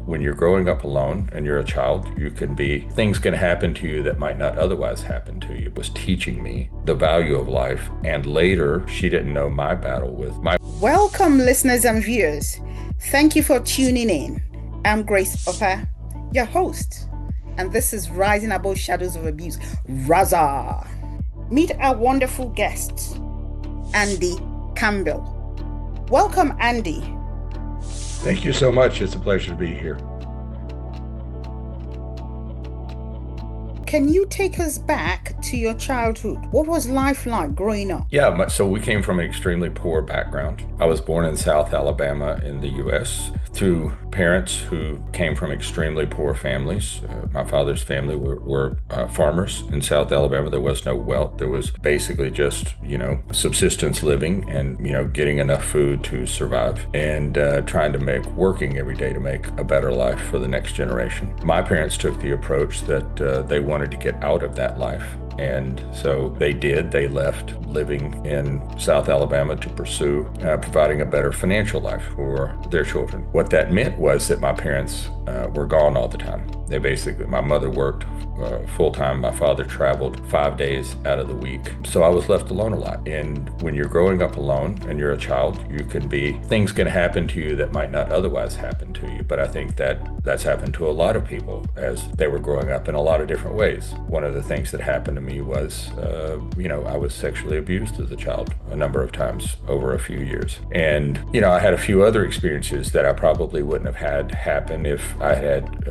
when you're growing up alone and you're a child, things can happen to you that might not otherwise happen to you. It was teaching me the value of life. And later, she didn't know my battle with my. Welcome, listeners and viewers. Thank you for tuning in. I'm Grace Ovba, your host, and this is Rising Above Shadows of Abuse, RASA. Meet our wonderful guest, Andy Campbell. Welcome, Andy. Thank you so much. It's a pleasure to be here. Can you take us back to your childhood? What was life like growing up? Yeah, so we came from an extremely poor background. I was born in South Alabama in the U.S. to parents who came from extremely poor families. My father's family were farmers in South Alabama. There was no wealth. There was basically just, subsistence living and, getting enough food to survive and working every day to make a better life for the next generation. My parents took the approach that they wanted to get out of that life. And so they did. They left living in South Alabama to pursue providing a better financial life for their children. What that meant was that my parents were gone all the time. My mother worked full-time. My father traveled 5 days out of the week. So I was left alone a lot. And when you're growing up alone and you're a child, things can happen to you that might not otherwise happen to you. But I think that's happened to a lot of people as they were growing up in a lot of different ways. One of the things that happened to me was, I was sexually abused as a child a number of times over a few years. And, I had a few other experiences that I probably wouldn't have had happen if I had,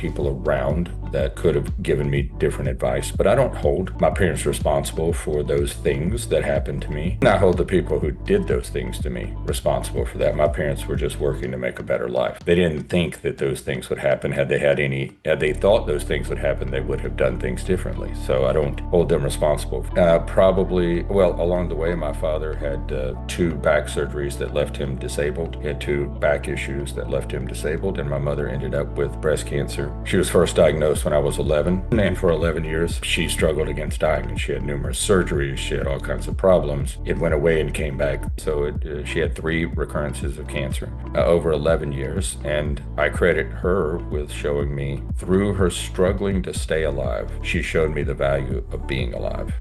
people around that could have given me different advice. But I don't hold my parents responsible for those things that happened to me. And I hold the people who did those things to me responsible for that. My parents were just working to make a better life. They didn't think that those things would happen. Had they thought those things would happen, they would have done things differently. So I don't hold them responsible. Along the way, my father had 2 back surgeries that left him disabled. He had 2 back issues that left him disabled, and my mother ended up with breast cancer. She was first diagnosed when I was 11, and for 11 years, she struggled against dying, and she had numerous surgeries. She had all kinds of problems. It went away and came back. So she had 3 recurrences of cancer over 11 years, and I credit her with showing me, through her struggling to stay alive, she showed me the value of being alive.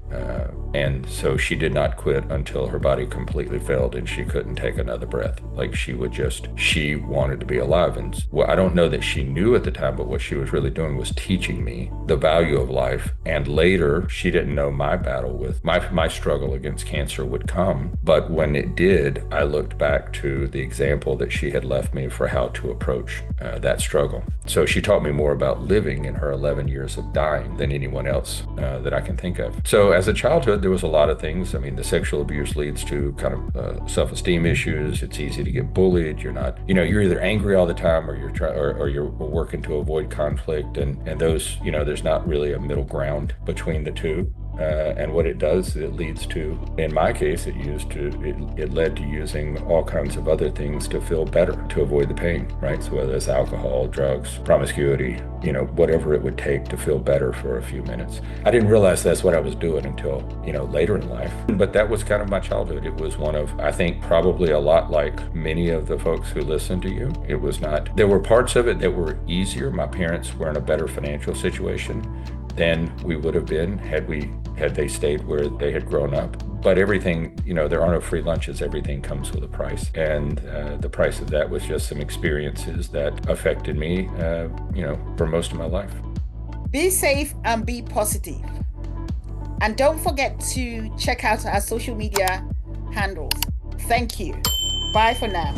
And so she did not quit until her body completely failed and she couldn't take another breath. She wanted to be alive. And I don't know that she knew at the time, but what she was really doing was teaching me the value of life. And later, she didn't know my battle with my struggle against cancer would come. But when it did, I looked back to the example that she had left me for how to approach that struggle. So she taught me more about living in her 11 years of dying than anyone else that I can think of. So as a childhood, there was a lot of things. The sexual abuse leads to kind of self-esteem issues. It's easy to get bullied. You're either angry all the time or you're working to avoid conflict. And those, there's not really a middle ground between the two. And what it does, it leads to, in my case, it led to using all kinds of other things to feel better, to avoid the pain, right? So whether it's alcohol, drugs, promiscuity, whatever it would take to feel better for a few minutes. I didn't realize that's what I was doing until, later in life. But that was kind of my childhood. It was one of, I think, probably a lot like many of the folks who listen to you. There were parts of it that were easier. My parents were in a better financial situation than we would have been had they stayed where they had grown up. But everything, there are no free lunches. Everything comes with a price. And the price of that was just some experiences that affected me, for most of my life. Be safe and be positive. And don't forget to check out our social media handles. Thank you. Bye for now.